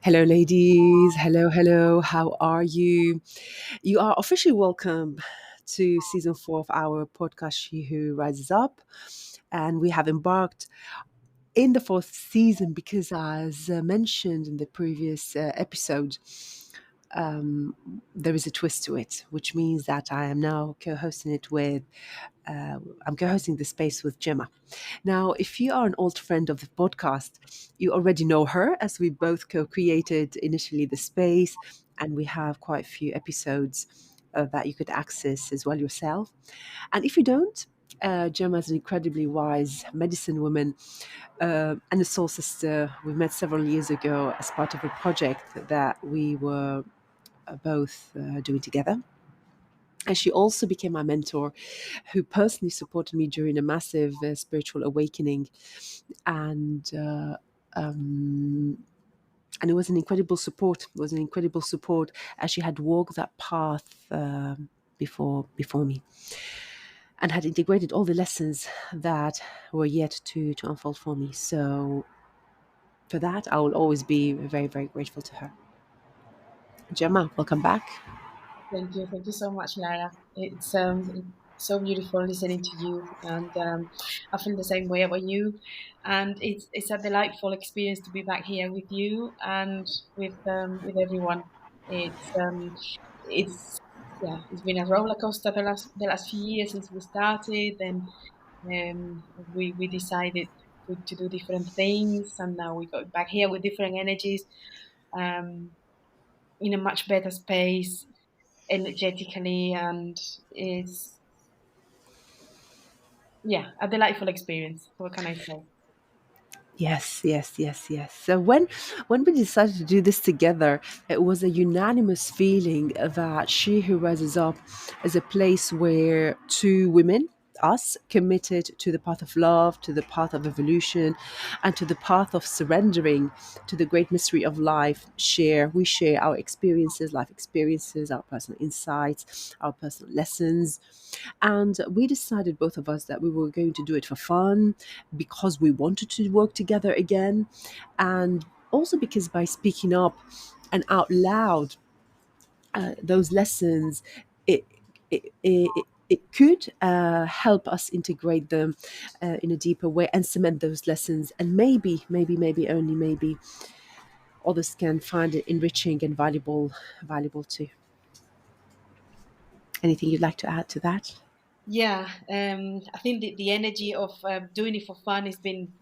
Hello, ladies. Hello, hello. How are you? You are officially welcome to season 4 of our podcast, She Who Rises Up. And we have embarked in the fourth season because, as mentioned in the previous episode, there is a twist to it, which means that I am now co-hosting it with, I'm co-hosting the space with Gemma. Now, if you are an old friend of the podcast, you already know her as we both co-created initially the space, and we have quite a few episodes that you could access as well yourself. And if you don't, Gemma is an incredibly wise medicine woman and a soul sister. We met several years ago as part of a project that we were both doing together. And she also became my mentor, who personally supported me during a massive spiritual awakening. And um, and it was an incredible support. It was an incredible support as she had walked that path before me, and had integrated all the lessons that were yet to unfold for me. So for that, I will always be very, very grateful to her. Gemma, welcome back. Thank you so much, Lara. It's so beautiful listening to you, and I feel the same way about you. And it's a delightful experience to be back here with you and with everyone. It's yeah, it's been a roller coaster the last few years since we started, and we decided to do different things, and now we got back here with different energies, um, in a much better space energetically, and is yeah, a delightful experience. What can I say? Yes, yes, yes, yes. So when we decided to do this together, it was a unanimous feeling that She Who Rises Up is a place where two women, us, committed to the path of love, to the path of evolution, and to the path of surrendering to the great mystery of life. We share our experiences, life experiences, our personal insights, our personal lessons. And we decided, both of us, that we were going to do it for fun because we wanted to work together again. And also because by speaking up and out loud, those lessons, it, it could help us integrate them in a deeper way and cement those lessons. And maybe, only maybe, others can find it enriching and valuable too. Anything you'd like to add to that? Yeah, I think the energy of doing it for fun has been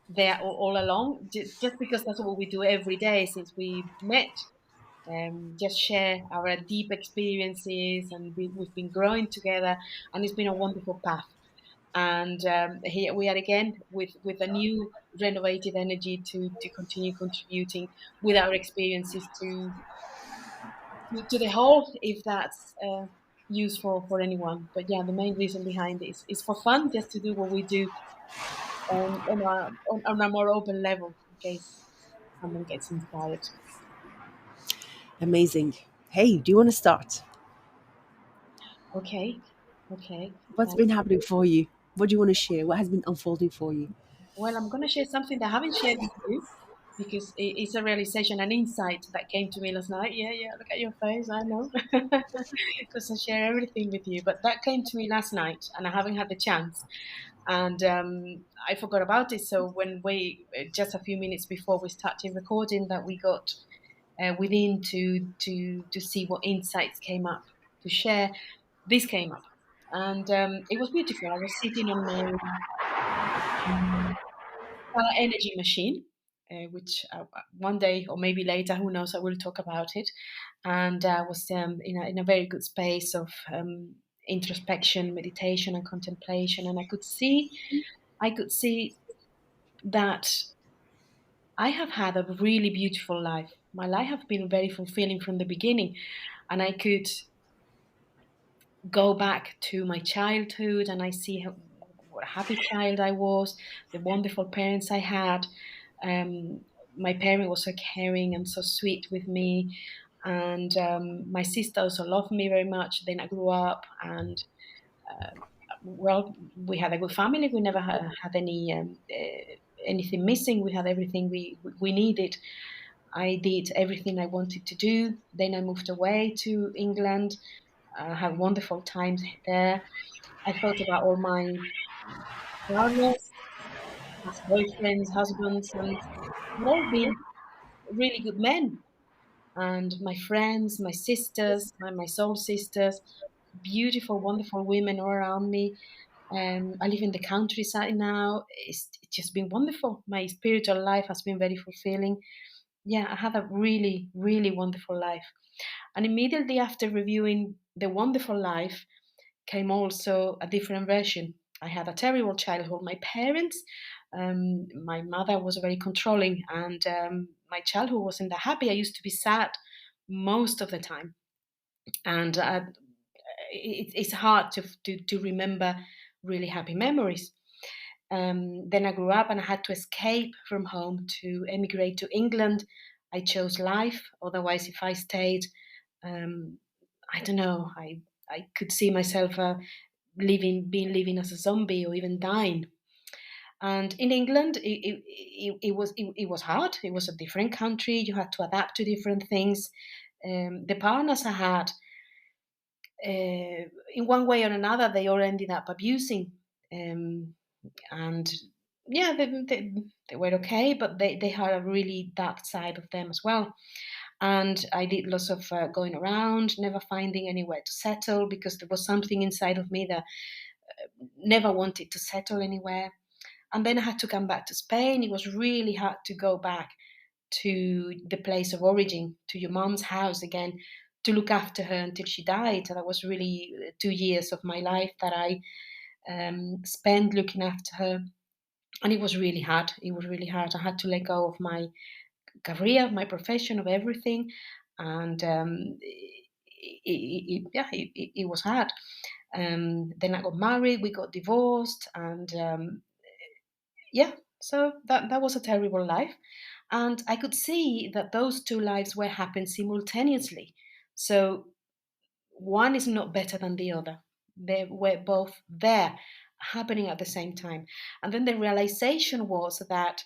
there all along, just because that's what we do every day since we met. Just share our deep experiences, and we've been growing together, and it's been a wonderful path. And here we are again with a new renovated energy to continue contributing with our experiences to the whole, if that's useful for anyone. But yeah, the main reason behind it is for fun, just to do what we do on a more open level, in case someone gets inspired. Amazing. Hey, do you want to start? Okay, okay. What's been happening for you? What do you want to share? What has been unfolding for you? Well, I'm going to share something that I haven't shared with you because it's a realization, an insight that came to me last night. Yeah, yeah, look at your face, I know. Because I share everything with you. But that came to me last night and I haven't had the chance. And I forgot about it. So when just a few minutes before we started recording, that we got within to see what insights came up to share, this came up. And it was beautiful. I was sitting on my energy machine, which one day or maybe later, who knows, I will talk about it. And I was in a very good space of introspection, meditation, and contemplation. And I could see that I have had a really beautiful life. My life has been very fulfilling from the beginning, and I could go back to my childhood and I see what a happy child I was, the wonderful parents I had. Um, my parent was so caring and so sweet with me, and my sister also loved me very much. Then I grew up, and well, we had a good family. We never had any anything missing. We had everything we needed, I did everything I wanted to do. Then I moved away to England. I had wonderful times there. I thought about all my partners, as boyfriends, husbands, and they've all been really good men. And my friends, my sisters, my soul sisters, beautiful, wonderful women all around me. I live in the countryside now. It's just been wonderful. My spiritual life has been very fulfilling. Yeah, I had a really, really wonderful life. And immediately after reviewing the wonderful life came also a different version. I had a terrible childhood. My parents, my mother was very controlling, and my childhood wasn't that happy. I used to be sad most of the time, and it's hard to remember really happy memories. Then I grew up and I had to escape from home to emigrate to England. I chose life. Otherwise, if I stayed, um, I don't know. I could see myself living as a zombie or even dying. And in England, it was hard. It was a different country. You had to adapt to different things. The partners I had, in one way or another, they all ended up abusing. Um, and yeah, they were okay, but they had a really dark side of them as well. And I did lots of going around, never finding anywhere to settle because there was something inside of me that never wanted to settle anywhere. And then I had to come back to Spain. It was really hard to go back to the place of origin, to your mom's house again, to look after her until she died. And that was really 2 years of my life that I spent looking after her. And it was really hard. It was really hard. I had to let go of my career, of my profession, of everything. And it was hard. Then I got married, we got divorced, and yeah, so that was a terrible life. And I could see that those two lives were happening simultaneously. So one is not better than the other. They were both there, happening at the same time. And then the realization was that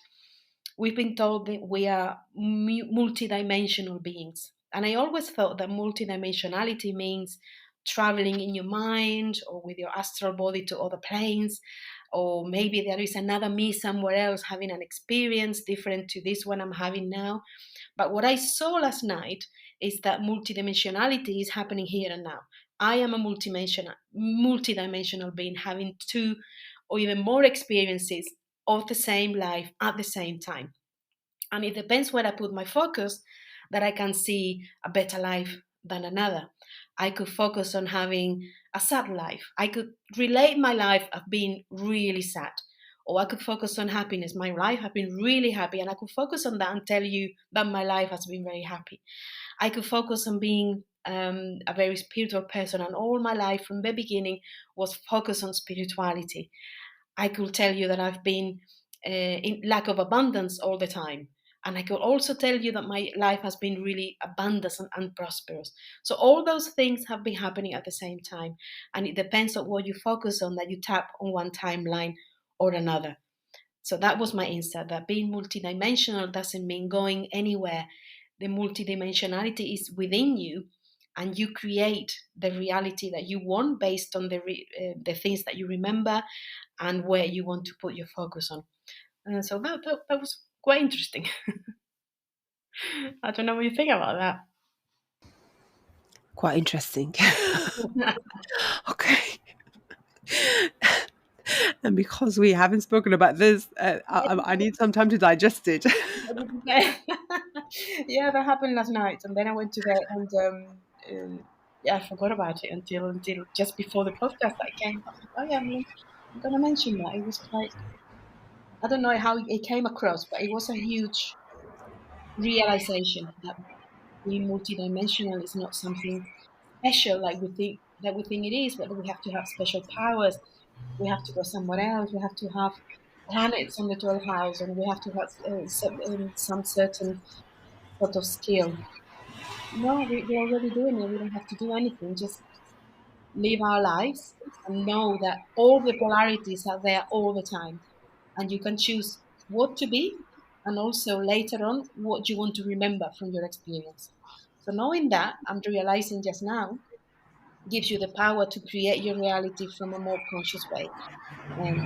we've been told that we are multidimensional beings. And I always thought that multidimensionality means traveling in your mind or with your astral body to other planes, or maybe there is another me somewhere else having an experience different to this one I'm having now. But what I saw last night is that multidimensionality is happening here and now. I am a multidimensional being having two or even more experiences of the same life at the same time. And it depends where I put my focus that I can see a better life than another. I could focus on having a sad life. I could relate my life of being really sad. Or I could focus on happiness. My life has been really happy, and I could focus on that and tell you that my life has been very happy. I could focus on being a very spiritual person, and all my life from the beginning was focused on spirituality. I could tell you that I've been in lack of abundance all the time. And I could also tell you that my life has been really abundant and prosperous. So all those things have been happening at the same time. And it depends on what you focus on that you tap on one timeline or another. So that was my insight, that being multidimensional doesn't mean going anywhere. The multidimensionality is within you, and you create the reality that you want based on the things that you remember and where you want to put your focus on. So that was quite interesting. I don't know what you think about Quite interesting. that. Okay. And because we haven't spoken about this, I need some time to digest it. Yeah, that happened last night, and then I went to bed, and yeah, I forgot about it until just before the podcast that came. I was like, oh yeah, I'm gonna mention that. It was quite. I don't know how it came across, but it was a huge realization that being multidimensional is not something special like we think it is, but we have to have special powers. We have to go somewhere else. We have to have planets on the 12th house, and we have to have some certain sort of skill. No, we're already doing it. We don't have to do anything. Just live our lives and know that all the polarities are there all the time, and you can choose what to be and also later on what you want to remember from your experience. So knowing that, I'm realizing just now, gives you the power to create your reality from a more conscious way.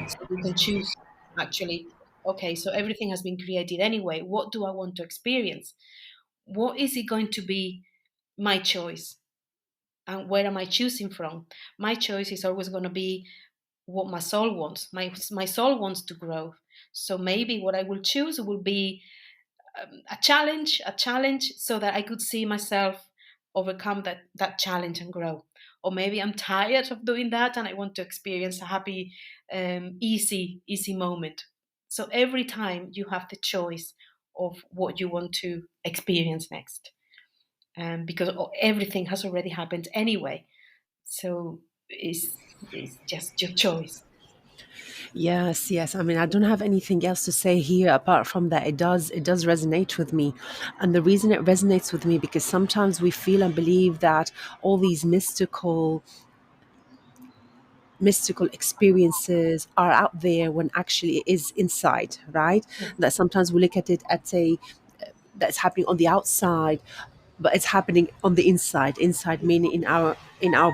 So you can choose actually, okay, so everything has been created anyway. What do I want to experience? What is it going to be my choice? And where am I choosing from? My choice is always going to be what my soul wants. My soul wants to grow. So maybe what I will choose will be a challenge, so that I could see myself overcome that challenge and grow. Or maybe I'm tired of doing that and I want to experience a happy, easy moment. So every time you have the choice of what you want to experience next, because everything has already happened anyway. So it's just your choice. Yes, yes. I mean, I don't have anything else to say here apart from that it does resonate with me. And the reason it resonates with me, because sometimes we feel and believe that all these mystical experiences are out there when actually it is inside, right? Yes, That sometimes we look at it at a that's happening on the outside, but it's happening on the inside meaning in our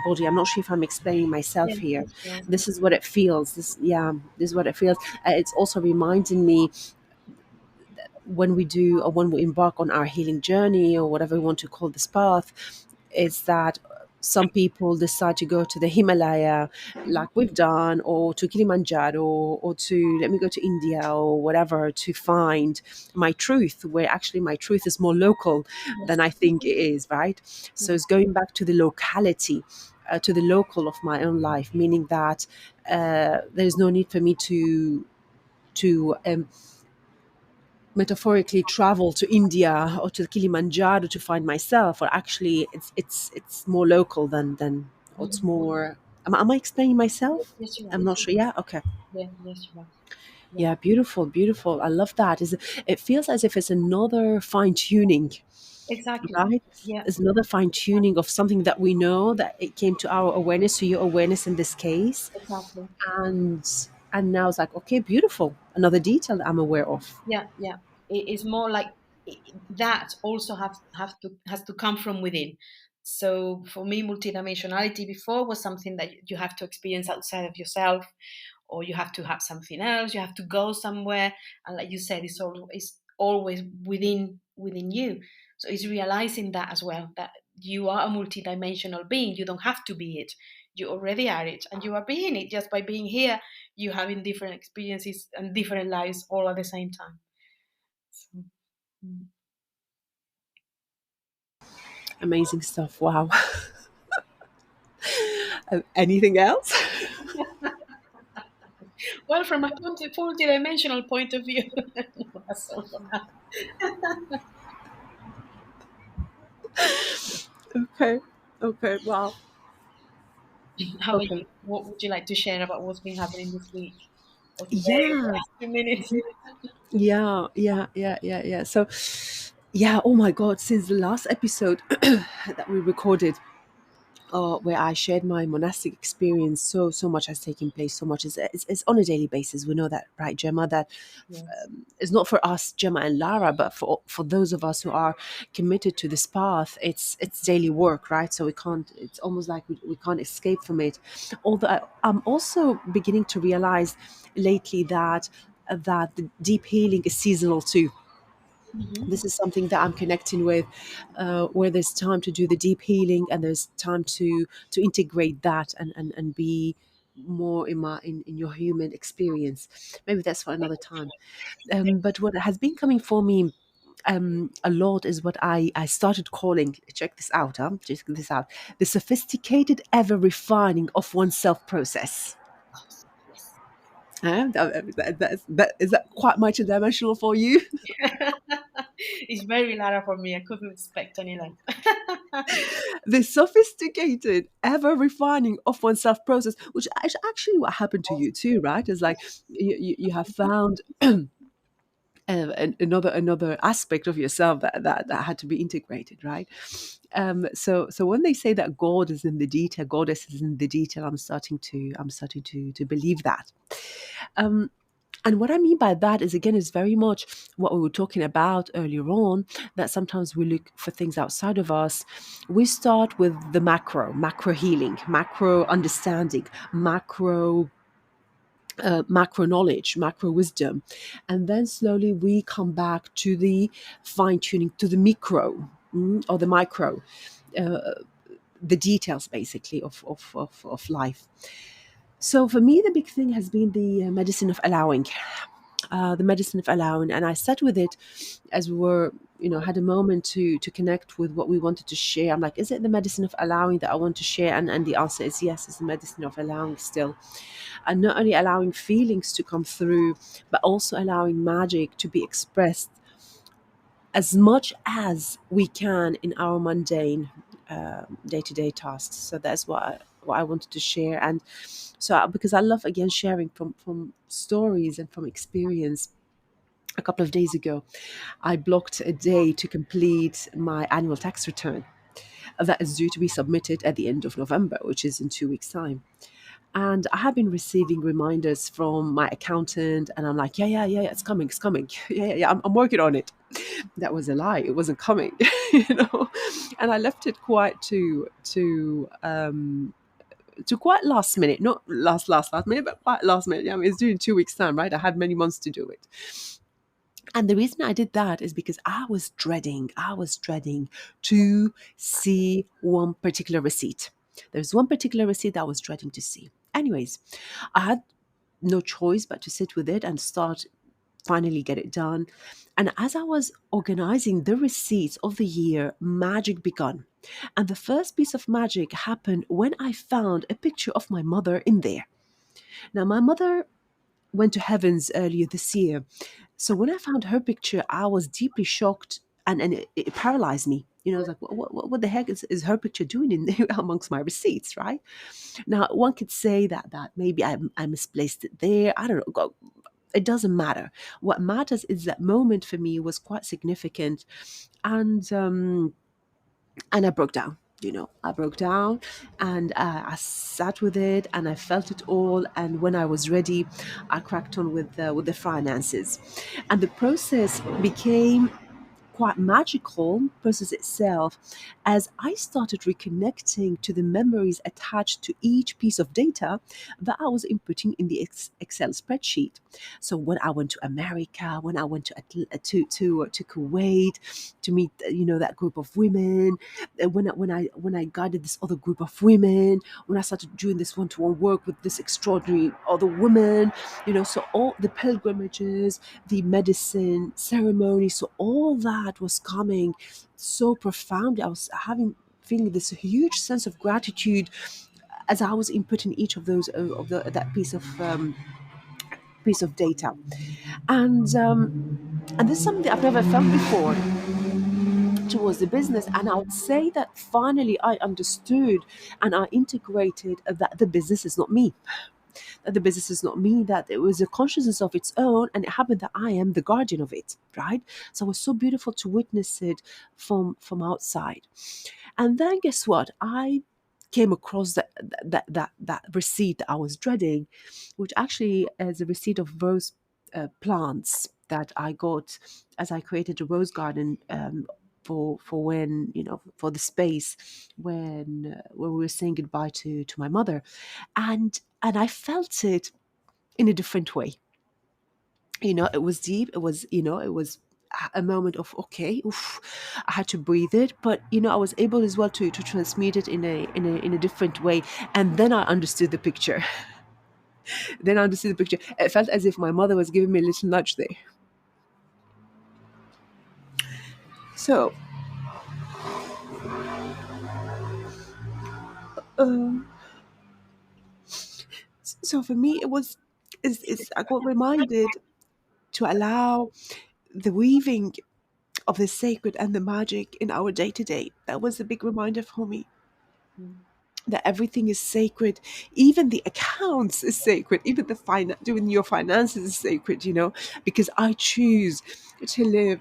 body. I'm not sure if I'm explaining myself yes, here. yes, you are. This is what it feels. This is what it feels. It's also reminding me, when we do, or when we embark on our healing journey, or whatever we want to call this path, is that some people decide to go to the Himalaya, like we've done, or to Kilimanjaro, or to, let me go to India or whatever, to find my truth, where actually my truth is more local Yes, than I think it is, right? So yes, it's going back to the locality, to the local of my own life, meaning that there's no need for me to metaphorically travel to India or to Kilimanjaro to find myself, or actually it's more local or it's mhm. more. Am I explaining myself? Yes, you are. I'm not sure. Yeah. Okay. Yeah, yes, you are. Yeah, Yeah. Beautiful. Beautiful. I love that. It feels as if it's another fine tuning, exactly. right? Yeah, It's another fine tuning of something that we know, that it came to our awareness, to your awareness in this case, exactly. and and now it's like, okay, beautiful. Another detail that I'm aware of. Yeah, yeah. It's more like that also have to has to come from within. So for me, multidimensionality before was something that you have to experience outside of yourself, or you have to have something else. You have to go somewhere, and like you said, it's always within you. So it's realizing that as well, that you are a multidimensional being. You don't have to be it. You already are it, and you are being it just by being here. You having different experiences and different lives all at the same time. So, mm. Amazing stuff. Wow. Anything else? Well, from a multi-dimensional point of view, no, that's all for now. Okay. Okay. Wow. How about Okay. you? What would you like to share about what's been happening this week or today or the Yeah. last 2 minutes? Yeah. Yeah. Yeah. Yeah. Yeah. So, yeah. Oh my God. Since the last episode that we recorded, where I shared my monastic experience, so much has taken place. So much is it's on a daily basis. We know that, right, Gemma? That Yes. it's not for us, Gemma and Lara, but for those of us who are committed to this path. It's daily work, right? So we can't. It's almost like we can't escape from it. Although I'm also beginning to realize lately that the deep healing is seasonal too. Mm-hmm. This is something that I'm connecting with, where there's time to do the deep healing, and there's time to integrate that and be more in your human experience. Maybe that's for another time. But what has been coming for me a lot is what I started calling, check this out, check this out, the sophisticated ever refining of oneself process. Yes. Is that quite multidimensional for you? It's very Lara for me. I couldn't expect any less. The sophisticated, ever refining of oneself process, which is actually what happened to you too, right? It's like you have found another aspect of yourself that had to be integrated, right? So when they say that God is in the detail, Goddess is in the detail, I'm starting to believe that. Um, And what I mean by that is, again, is very much what we were talking about earlier on, that sometimes we look for things outside of us. We start with the macro healing, macro understanding, macro knowledge, macro wisdom. And then slowly we come back to the fine tuning, to the micro, or the micro, the details basically of life. So for me, the big thing has been the medicine of allowing. The medicine of allowing, and I sat with it as we were, had a moment to connect with what we wanted to share. I'm like, is it the medicine of allowing that I want to share? And the answer is yes, it's the medicine of allowing still. And not only allowing feelings to come through, but also allowing magic to be expressed as much as we can in our mundane day-to-day tasks. So that's what I wanted to share. And so because I love, again, sharing from stories and from experience. A couple of days ago, I blocked a day to complete my annual tax return that is due to be submitted at the end of November, which is in 2 weeks' time. And I have been receiving reminders from my accountant, and I'm like, yeah, it's coming, it's coming. Yeah, I'm working on it. That was a lie. It wasn't coming, you know. And I left it quite to quite last minute, not last minute, but quite last minute. Yeah, I mean, it's due in 2 weeks' time, right? I had many months to do it. And the reason I did that is because I was dreading to see one particular receipt. There's one particular receipt that I was dreading to see. Anyways, I had no choice but to sit with it and start finally get it done. And as I was organizing the receipts of the year, magic begun. And the first piece of magic happened when I found a picture of my mother in there. Now, my mother went to heavens earlier this year. So when I found her picture, I was deeply shocked, and it paralyzed me. I was like, what the heck is her picture doing in there amongst my receipts, right? Now, one could say that maybe I misplaced it there. I don't know. It doesn't matter. What matters is that moment for me was quite significant. And I broke down. I broke down, and I sat with it, and I felt it all. And when I was ready, I cracked on with the finances, and the process became quite magical, process itself, as I started reconnecting to the memories attached to each piece of data that I was inputting in the Excel spreadsheet. So when I went to America, when I went to Kuwait to meet that group of women, when I guided this other group of women, when I started doing this one-to-one work with this extraordinary other woman, so all the pilgrimages, the medicine ceremony, so all that was coming so profoundly. I was feeling this huge sense of gratitude as I was inputting each of those that piece of data, and this is something I've never felt before towards the business. And I would say that finally I understood and I integrated that the business is not me, that the business is not me, that it was a consciousness of its own, and it happened that I am the guardian of it, right? So it was so beautiful to witness it from outside. And then guess what? I came across that receipt that I was dreading, which actually is a receipt of rose plants that I got as I created a rose garden. For when for the space when we were saying goodbye to my mother, and I felt it in a different way. It was deep. It was a moment of, okay, oof, I had to breathe it, but I was able as well to transmute it in a different way. And then I understood the picture. Then I understood the picture. It felt as if my mother was giving me a little nudge there. So, um, so for me, it was. I got reminded to allow the weaving of the sacred and the magic in our day to day. That was a big reminder for me that everything is sacred. Even the accounts is sacred. Even doing your finances is sacred. Because I choose to live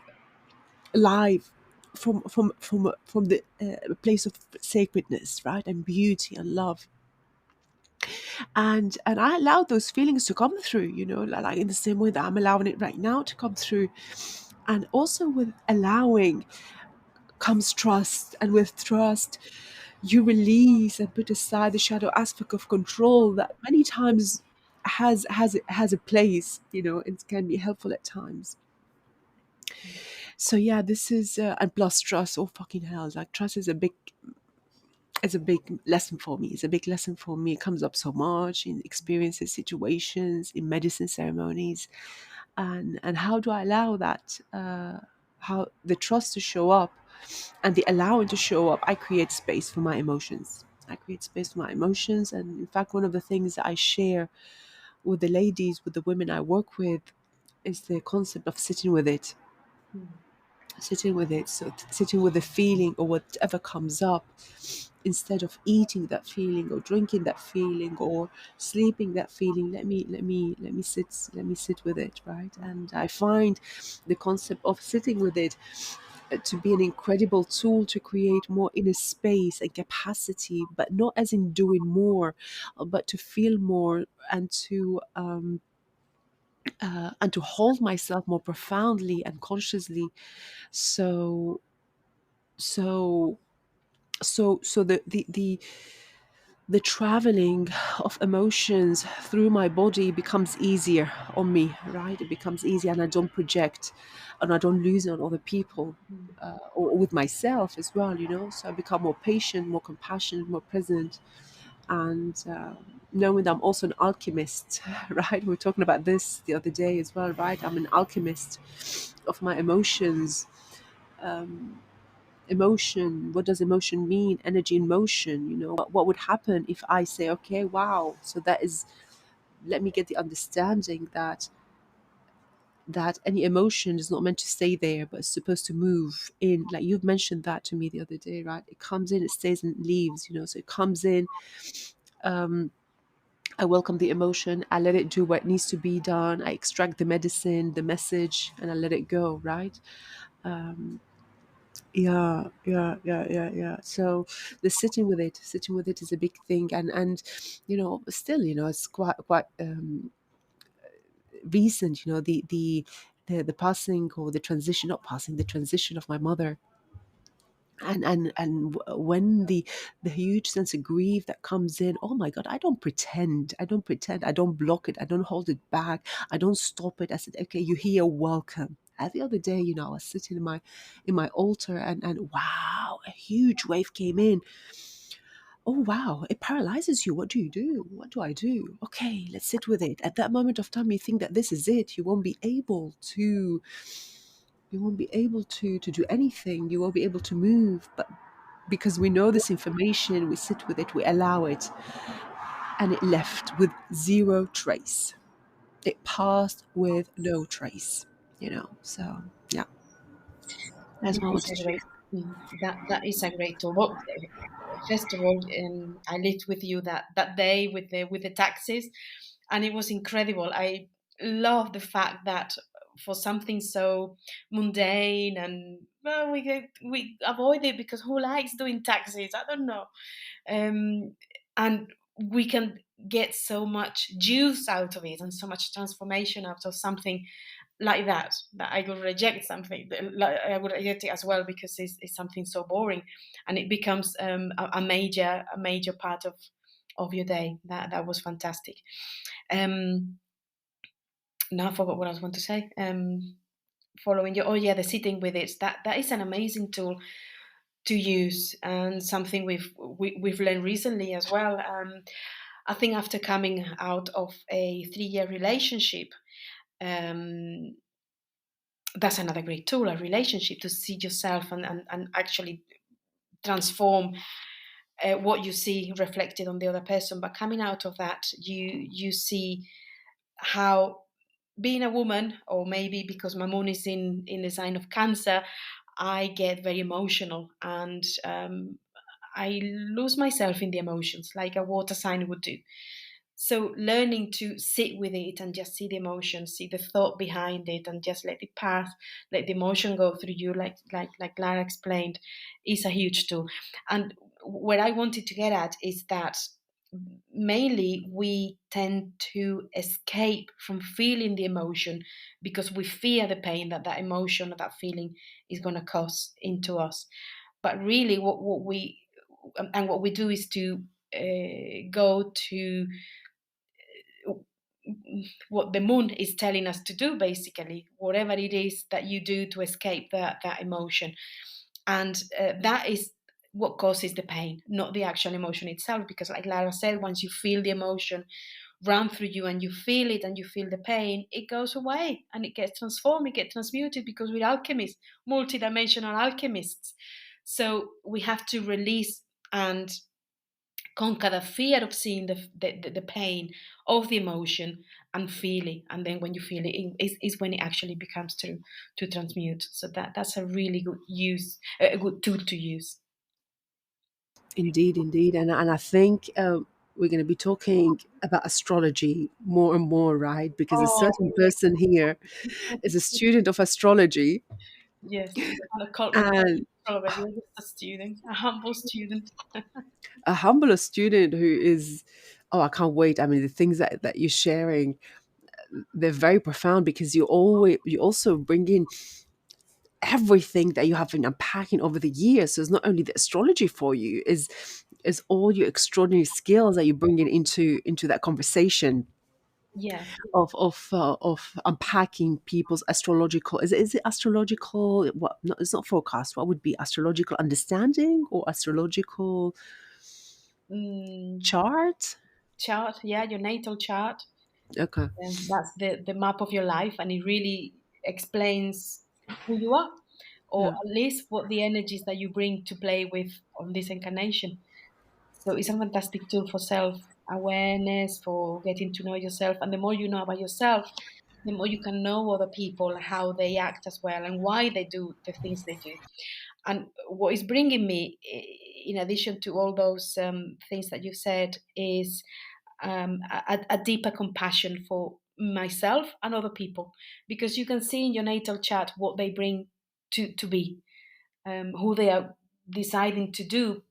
life from the place of sacredness, right, and beauty and love. And I allowed those feelings to come through, like in the same way that I'm allowing it right now to come through. And also with allowing comes trust, and with trust you release and put aside the shadow aspect of control that many times has a place, and can be helpful at times. So yeah, this is and plus trust. Oh fucking hell! Like trust is a big lesson for me. It's a big lesson for me. It comes up so much in experiences, situations, in medicine ceremonies, and how do I allow that? How the trust to show up, and the allowing to show up. I create space for my emotions. I create space for my emotions, and in fact, one of the things that I share with the ladies, with the women I work with, is the concept of sitting with it, Mm. sitting with it. So sitting with the feeling or whatever comes up, instead of eating that feeling or drinking that feeling or sleeping that feeling. Let me sit with it, right? And I find the concept of sitting with it to be an incredible tool to create more inner space and capacity, but not as in doing more, but to feel more, and to hold myself more profoundly and consciously. So so so the traveling of emotions through my body becomes easier on me, right? It becomes easier, and I don't project, and I don't lose it on other people, Mm. or with myself as well, so I become more patient, more compassionate, more present. And knowing that I'm also an alchemist, right? We were talking about this the other day as well, right? I'm an alchemist of my emotions. um, Emotion, what does emotion mean? Energy in motion. What would happen if I say, okay, wow, so that is, let me get the understanding that any emotion is not meant to stay there, but it's supposed to move in. Like you've mentioned that to me the other day, right? It comes in, it stays, and leaves. So it comes in. um I welcome the emotion, I let it do what needs to be done, I extract the medicine, the message, and I let it go, right? um yeah. So the sitting with it is a big thing. And still, it's quite recent, the passing, or the transition, not passing, the transition of my mother. When the huge sense of grief that comes in, oh my god, I don't pretend, I don't block it, I don't hold it back, I don't stop it. I said, okay, you're here, welcome. The other day, I was sitting in my altar, and wow, a huge wave came in. Oh wow, it paralyzes you. What do you do? What do I do? Okay, let's sit with it. At that moment of time, you think that this is it. You won't be able to do anything. You won't be able to move. But because we know this information, we sit with it, we allow it, and it left with zero trace. It passed with no trace. So yeah, that's what I That is wanted a to great. share. That is a great tool. Well, first of all, I lived with you that day with the taxis, and it was incredible. I love the fact that for something so mundane, and well, we avoid it because who likes doing taxis? I don't know. And we can get so much juice out of it and so much transformation out of something like that I would reject something like I would reject it as well because it's something so boring, and it becomes a major part of your day. That was fantastic. um Now I forgot what I was going to say. Following you, oh yeah, the sitting with it, that is an amazing tool to use, and something we've learned recently as well. I think after coming out of a 3-year relationship, um that's another great tool, a relationship, to see yourself and actually transform what you see reflected on the other person. But coming out of that, you see how being a woman, or maybe because my moon is in the sign of Cancer, I get very emotional, and I lose myself in the emotions like a water sign would do. So learning to sit with it and just see the emotion, see the thought behind it, and just let it pass, let the emotion go through you, like Lara explained, is a huge tool. And what I wanted to get at is that mainly we tend to escape from feeling the emotion because we fear the pain that that emotion or that feeling is going to cause into us. But really, what we do is to go to what the moon is telling us to do, basically, whatever it is that you do to escape that emotion. And that is what causes the pain, not the actual emotion itself. Because, like Lara said, once you feel the emotion run through you and you feel it and you feel the pain, it goes away and it gets transformed, it gets transmuted, because we're alchemists, multidimensional alchemists. So we have to release and conquer the fear of seeing the pain of the emotion and feel it. And then when you feel it, is when it actually becomes to transmute. So that's a really good use, a good tool to use. Indeed, indeed. And I think we're going to be talking about astrology more and more, right? Because a Oh, certain person here is a student of astrology, yes, you kind of caught me and over. You're just a student, a humble student. a humbler student who is, oh, I can't wait. I mean, the things that you're sharing, they're very profound, because you also bring in everything that you have been unpacking over the years. So it's not only the astrology for you, is all your extraordinary skills that you bring in into that conversation Yeah. of unpacking people's astrological, is it astrological, what, no, it's not forecast, what would be astrological understanding or astrological Mm, chart? chart, yeah, your natal chart. Okay. And that's the map of your life, and it really explains who you are, or Yeah. at least what the energies that you bring to play with on this incarnation. So it's a fantastic tool for self awareness, for getting to know yourself. And the more you know about yourself, the more you can know other people, how they act as well, and why they do the things they do. And what is bringing me, in addition to all those things that you said, is a deeper compassion for myself and other people, because you can see in your natal chart what they bring to be, who they are deciding to do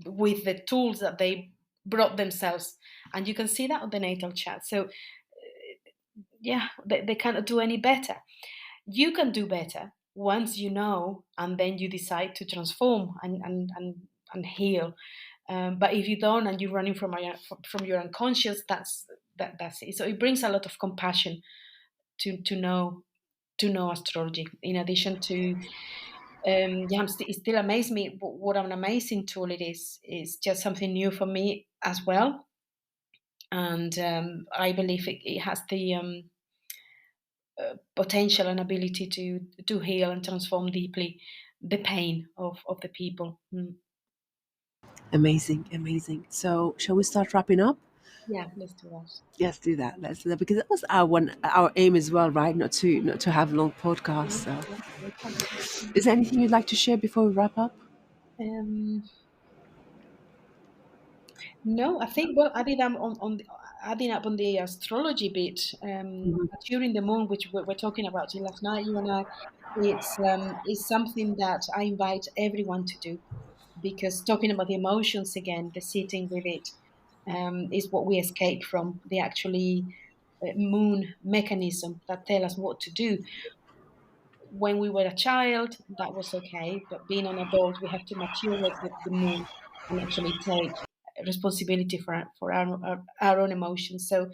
with the tools that they brought themselves, and you can see that on the natal chart. So yeah, they cannot do any better. You can do better once you know, and then you decide to transform and heal. But if you don't, and you're running from your unconscious, that's it. So it brings a lot of compassion to know astrology. In addition to, yeah, it still amazes me what an amazing tool it is. It's just something new for me as well, and I believe it has the potential and ability to heal and transform deeply the pain of the people. Mm. Amazing, amazing. So shall we start wrapping up? Yeah, let's do that. Let's do that. Let's do that, because that was our aim as well, right? Not to have long podcasts. Yeah, So yeah, welcome. is there anything you'd like to share before we wrap up? Um, no, I think, well, adding up on the astrology bit, Mhm. during the moon, which we're talking about last night, you and I, it's something that I invite everyone to do, because talking about the emotions again, the sitting with it, is what we escape from, the actually moon mechanism that tell us what to do. When we were a child, that was okay, but being an adult, we have to mature with the moon and actually take responsibility for our own emotions. So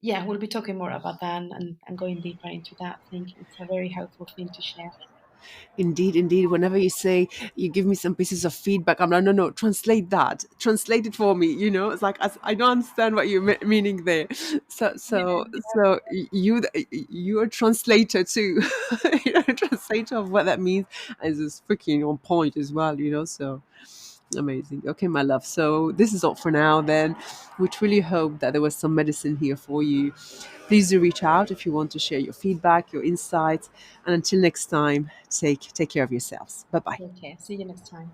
yeah, we'll be talking more about that, and going deeper into that. I think it's a very helpful thing to share. Indeed, indeed. Whenever you say you give me some pieces of feedback, I'm like, no, no, translate that, translate it for me. It's like I don't understand what you're meaning there. So you're a translator too. You're a translator of what that means, and it's freaking on point as well. So amazing. Okay, my love. So this is all for now. Then we truly hope that there was some medicine here for you. Please do reach out if you want to share your feedback, your insights. And until next time, take care of yourselves. Bye bye. Okay, see you next time.